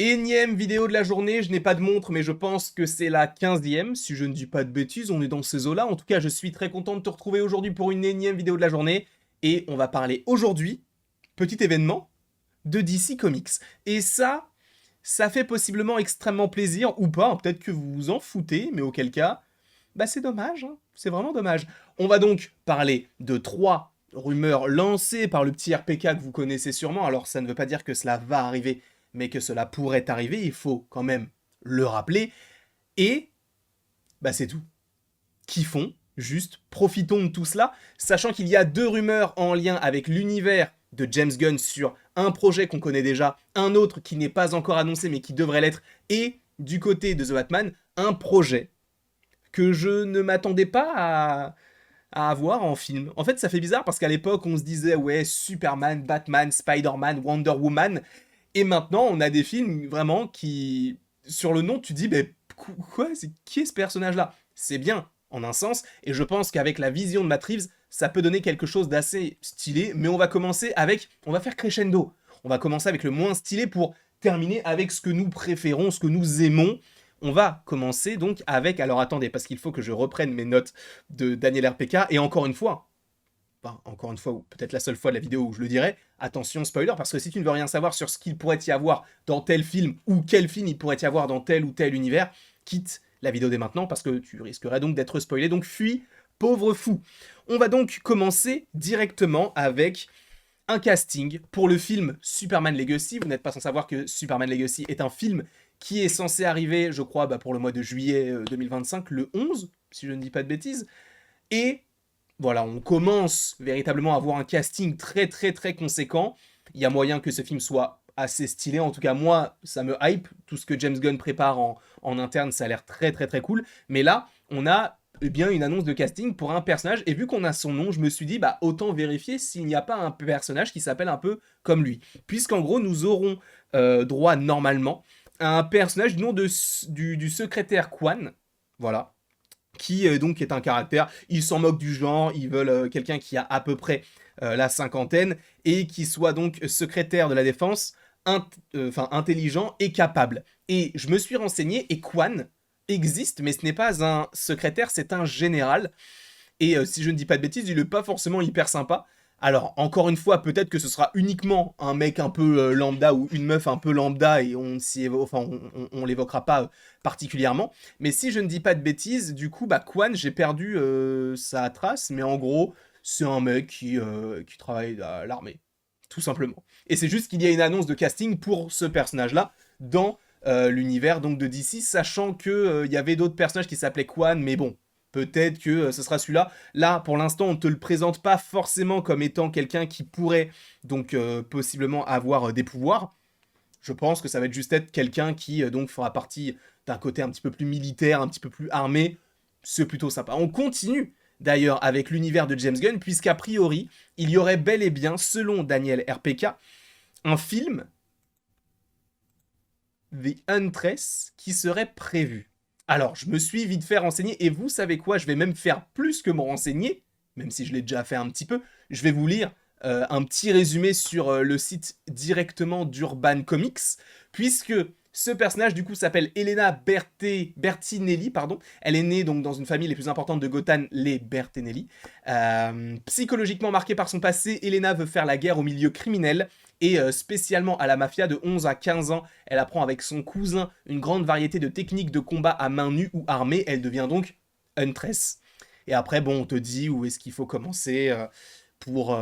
Énième vidéo de la journée, je n'ai pas de montre, mais je pense que c'est la 15e, si je ne dis pas de bêtises, on est dans ces eaux-là. En tout cas, je suis très content de te retrouver aujourd'hui pour une énième vidéo de la journée, et on va parler aujourd'hui, petit événement, de DC Comics. Et ça fait possiblement extrêmement plaisir, ou pas, hein, peut-être que vous vous en foutez, mais auquel cas, bah c'est dommage, hein, c'est vraiment dommage. On va donc parler de 3 rumeurs lancées par le petit RPK que vous connaissez sûrement, alors ça ne veut pas dire que cela va arriver, mais que cela pourrait arriver, il faut quand même le rappeler, et bah c'est tout. Kiffons, juste profitons de tout cela, sachant qu'il y a 2 rumeurs en lien avec l'univers de James Gunn sur un projet qu'on connaît déjà, un autre qui n'est pas encore annoncé mais qui devrait l'être, et du côté de The Batman, un projet que je ne m'attendais pas à avoir en film. En fait, ça fait bizarre parce qu'à l'époque, on se disait, ouais, Superman, Batman, Spider-Man, Wonder Woman, et maintenant, on a des films vraiment qui, sur le nom, tu dis, mais quoi, c'est qui est ce personnage-là? C'est bien, en un sens, et je pense qu'avec la vision de Matt Reeves, ça peut donner quelque chose d'assez stylé, mais on va faire crescendo. On va commencer avec le moins stylé pour terminer avec ce que nous préférons, ce que nous aimons. On va commencer donc avec, alors attendez, parce qu'il faut que je reprenne mes notes de Daniel RPK, et encore une fois, ou peut-être la seule fois de la vidéo où je le dirai, attention spoiler, parce que si tu ne veux rien savoir sur ce qu'il pourrait y avoir dans tel film, ou quel film il pourrait y avoir dans tel ou tel univers, quitte la vidéo dès maintenant, parce que tu risquerais donc d'être spoilé, donc fuis, pauvre fou. On va donc commencer directement avec un casting pour le film Superman Legacy. Vous n'êtes pas sans savoir que Superman Legacy est un film qui est censé arriver, je crois, pour le mois de juillet 2025, le 11, si je ne dis pas de bêtises, et voilà, on commence véritablement à avoir un casting très très très conséquent. Il y a moyen que ce film soit assez stylé. En tout cas, moi, ça me hype. Tout ce que James Gunn prépare en interne, ça a l'air très très très cool. Mais là, on a bien une annonce de casting pour un personnage. Et vu qu'on a son nom, je me suis dit, bah autant vérifier s'il n'y a pas un personnage qui s'appelle un peu comme lui. Puisqu'en gros, nous aurons droit normalement à un personnage du nom du secrétaire Quan. Voilà, qui donc est un caractère, ils s'en moquent du genre, ils veulent quelqu'un qui a à peu près la cinquantaine et qui soit donc secrétaire de la défense, intelligent et capable. Et je me suis renseigné et Quan existe, mais ce n'est pas un secrétaire, c'est un général. Et si je ne dis pas de bêtises, il est pas forcément hyper sympa. Alors, encore une fois, peut-être que ce sera uniquement un mec un peu lambda ou une meuf un peu lambda et on l'évoquera pas particulièrement. Mais si je ne dis pas de bêtises, du coup, Quan, j'ai perdu sa trace, mais en gros, c'est un mec qui travaille à l'armée, tout simplement. Et c'est juste qu'il y a une annonce de casting pour ce personnage-là dans l'univers donc de DC, sachant que il y avait d'autres personnages qui s'appelaient Quan, mais bon, peut-être que ce sera celui-là. Là, pour l'instant, on ne te le présente pas forcément comme étant quelqu'un qui pourrait donc possiblement avoir des pouvoirs. Je pense que ça va être juste être quelqu'un qui donc fera partie d'un côté un petit peu plus militaire, un petit peu plus armé. C'est plutôt sympa. On continue d'ailleurs avec l'univers de James Gunn, puisqu'a priori, il y aurait bel et bien, selon Daniel RPK, un film, The Huntress, qui serait prévu. Alors, je me suis vite fait renseigner, et vous savez quoi, je vais même faire plus que me renseigner, même si je l'ai déjà fait un petit peu, je vais vous lire un petit résumé sur le site directement d'Urban Comics, puisque ce personnage du coup s'appelle Elena Bertinelli, pardon. Elle est née donc dans une famille les plus importantes de Gotham, les Bertinelli. Psychologiquement marquée par son passé, Elena veut faire la guerre au milieu criminel et spécialement à la mafia. De 11 à 15 ans, elle apprend avec son cousin une grande variété de techniques de combat à main nue ou armée. Elle devient donc Huntress. Et après, bon, on te dit où est-ce qu'il faut commencer pour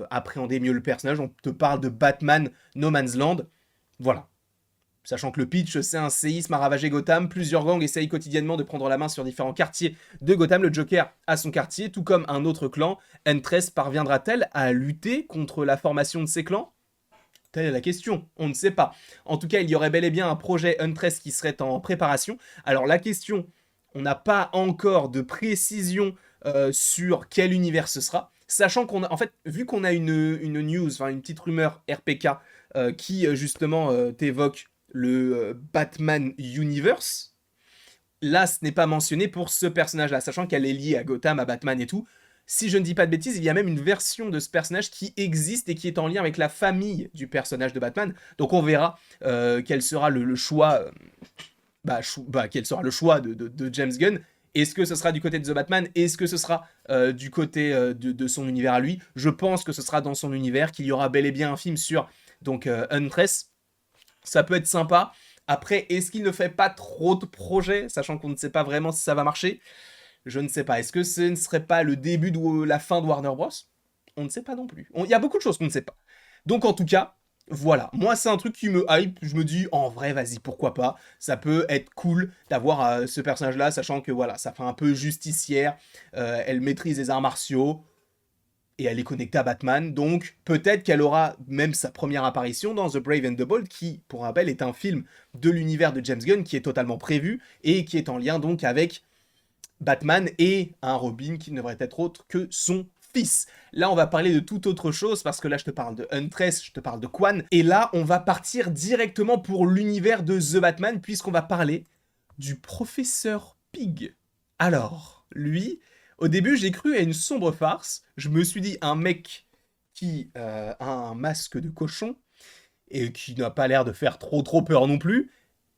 appréhender mieux le personnage. On te parle de Batman No Man's Land. Voilà. Sachant que le pitch, c'est un séisme a ravagé Gotham, plusieurs gangs essayent quotidiennement de prendre la main sur différents quartiers de Gotham. Le Joker a son quartier, tout comme un autre clan. Huntress parviendra-t-elle à lutter contre la formation de ces clans? Telle est la question, on ne sait pas. En tout cas, il y aurait bel et bien un projet Huntress qui serait en préparation. Alors la question, on n'a pas encore de précision sur quel univers ce sera, sachant qu'on a, en fait, vu qu'on a une news, enfin une petite rumeur RPK qui justement t'évoque le Batman Universe, là ce n'est pas mentionné pour ce personnage-là, sachant qu'elle est liée à Gotham, à Batman et tout. si je ne dis pas de bêtises, il y a même une version de ce personnage qui existe et qui est en lien avec la famille du personnage de Batman. Donc on verra quel sera le choix, quel sera le choix de James Gunn. Est-ce que ce sera du côté de The Batman? Est-ce que ce sera du côté de son univers à lui? Je pense que ce sera dans son univers, qu'il y aura bel et bien un film sur donc Huntress. Ça peut être sympa. Après, est-ce qu'il ne fait pas trop de projets, sachant qu'on ne sait pas vraiment si ça va marcher? Je ne sais pas. Est-ce que ce ne serait pas le début de la fin de Warner Bros? On ne sait pas non plus. Il y a beaucoup de choses qu'on ne sait pas. Donc en tout cas, voilà. Moi, c'est un truc qui me hype. Je me dis, en vrai, vas-y, pourquoi pas. Ça peut être cool d'avoir ce personnage-là, sachant que voilà, ça fait un peu justicière. Elle maîtrise les arts martiaux. Et elle est connectée à Batman, donc peut-être qu'elle aura même sa première apparition dans The Brave and the Bold, qui, pour rappel, est un film de l'univers de James Gunn qui est totalement prévu et qui est en lien donc avec Batman et un Robin qui ne devrait être autre que son fils. Là, on va parler de toute autre chose parce que là, je te parle de Huntress, je te parle de Quan, et là, on va partir directement pour l'univers de The Batman puisqu'on va parler du professeur Pig. Alors, lui, au début, j'ai cru à une sombre farce. Je me suis dit, un mec qui a un masque de cochon et qui n'a pas l'air de faire trop peur non plus,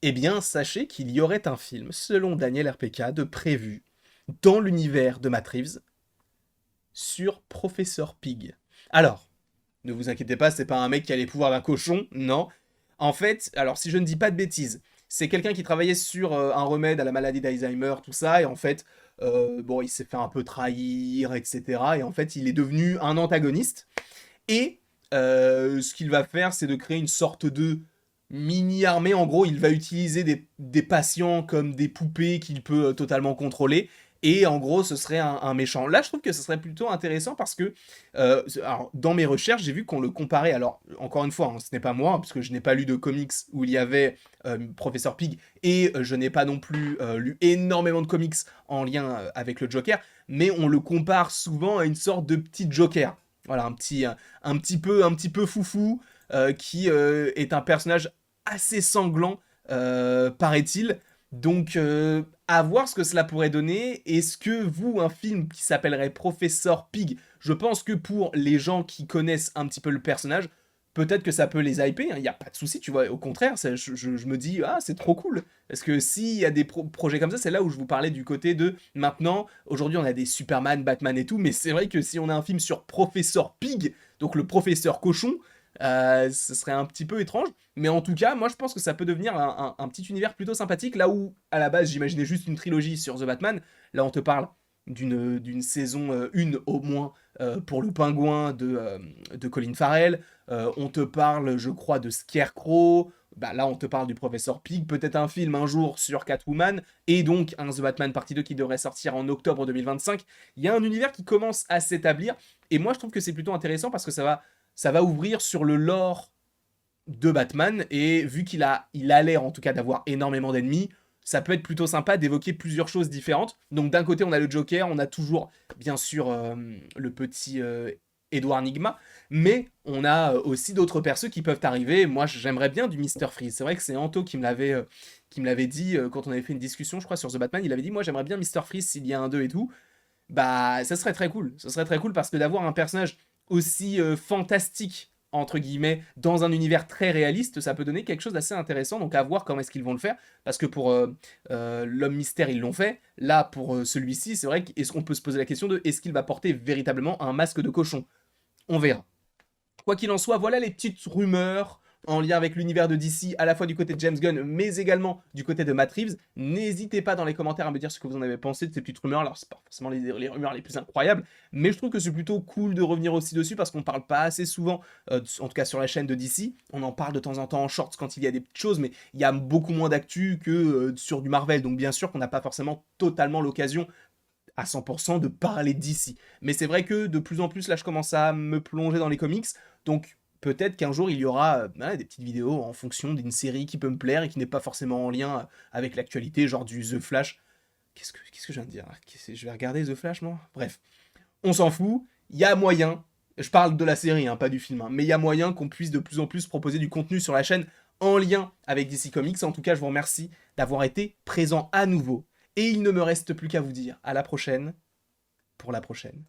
eh bien, sachez qu'il y aurait un film, selon Daniel RPK, de prévu dans l'univers de Matt Reeves sur Professeur Pig. Alors, ne vous inquiétez pas, c'est pas un mec qui a les pouvoirs d'un cochon, non. En fait, alors si je ne dis pas de bêtises, c'est quelqu'un qui travaillait sur un remède à la maladie d'Alzheimer, tout ça, et en fait, bon, il s'est fait un peu trahir, etc. Et en fait, il est devenu un antagoniste. Et ce qu'il va faire, c'est de créer une sorte de mini-armée. En gros, il va utiliser des patients comme des poupées qu'il peut totalement contrôler. Et en gros, ce serait un méchant. Là, je trouve que ce serait plutôt intéressant parce que, alors, dans mes recherches, j'ai vu qu'on le comparait. Alors, encore une fois, hein, ce n'est pas moi, parce que je n'ai pas lu de comics où il y avait Professeur Pig, et je n'ai pas non plus lu énormément de comics en lien avec le Joker, mais on le compare souvent à une sorte de petit Joker. Voilà, un petit peu foufou, qui est un personnage assez sanglant, paraît-il. Donc, à voir ce que cela pourrait donner. Est-ce que vous, un film qui s'appellerait Professeur Pig, je pense que pour les gens qui connaissent un petit peu le personnage, peut-être que ça peut les hyper, il n'y a pas de souci, tu vois. Au contraire, je me dis, ah, c'est trop cool. Parce que s'il y a des projets comme ça, c'est là où je vous parlais du côté de maintenant, aujourd'hui on a des Superman, Batman et tout, mais c'est vrai que si on a un film sur Professeur Pig, donc le professeur cochon, ce serait un petit peu étrange. Mais en tout cas, moi je pense que ça peut devenir un petit univers plutôt sympathique, là où à la base j'imaginais juste une trilogie sur The Batman. Là on te parle d'une saison 1 au moins pour le pingouin de Colin Farrell. On te parle, je crois, de Scarecrow. Bah, là, on te parle du Professeur Pig. Peut-être un film un jour sur Catwoman. Et donc, un The Batman partie 2 qui devrait sortir en octobre 2025. Il y a un univers qui commence à s'établir. Et moi, je trouve que c'est plutôt intéressant parce que ça va ouvrir sur le lore de Batman. Et vu il a l'air, en tout cas, d'avoir énormément d'ennemis, ça peut être plutôt sympa d'évoquer plusieurs choses différentes. Donc d'un côté, on a le Joker, on a toujours, bien sûr, le petit Edward Nigma, mais on a aussi d'autres persos qui peuvent arriver. Moi, j'aimerais bien du Mr. Freeze. C'est vrai que c'est Anto qui me l'avait dit quand on avait fait une discussion, je crois, sur The Batman. Il avait dit, moi, j'aimerais bien Mr. Freeze s'il y a un 2 et tout. Bah, ça serait très cool. Ça serait très cool parce que d'avoir un personnage aussi fantastique entre guillemets, dans un univers très réaliste, ça peut donner quelque chose d'assez intéressant, donc à voir comment est-ce qu'ils vont le faire, parce que pour l'homme mystère, ils l'ont fait, là, pour celui-ci, c'est vrai qu'on peut se poser la question de, est-ce qu'il va porter véritablement un masque de cochon? On verra. Quoi qu'il en soit, voilà les petites rumeurs en lien avec l'univers de DC, à la fois du côté de James Gunn, mais également du côté de Matt Reeves. N'hésitez pas dans les commentaires à me dire ce que vous en avez pensé de ces petites rumeurs. Alors, c'est pas forcément les rumeurs les plus incroyables, mais je trouve que c'est plutôt cool de revenir aussi dessus parce qu'on parle pas assez souvent, en tout cas sur la chaîne de DC. On en parle de temps en temps en shorts quand il y a des petites choses, mais il y a beaucoup moins d'actu que sur du Marvel. Donc, bien sûr qu'on n'a pas forcément totalement l'occasion à 100% de parler d'ici. Mais c'est vrai que de plus en plus, là, je commence à me plonger dans les comics. Donc, peut-être qu'un jour, il y aura des petites vidéos en fonction d'une série qui peut me plaire et qui n'est pas forcément en lien avec l'actualité, genre du The Flash. Qu'est-ce que je viens de dire? Je vais regarder The Flash, moi? Bref, on s'en fout. Il y a moyen, je parle de la série, hein, pas du film, hein, mais il y a moyen qu'on puisse de plus en plus proposer du contenu sur la chaîne en lien avec DC Comics. En tout cas, je vous remercie d'avoir été présent à nouveau. Et il ne me reste plus qu'à vous dire à la prochaine pour la prochaine.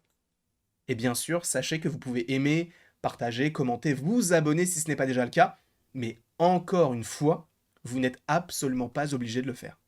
Et bien sûr, sachez que vous pouvez aimer, partager, commenter, vous abonner si ce n'est pas déjà le cas, mais encore une fois, vous n'êtes absolument pas obligé de le faire.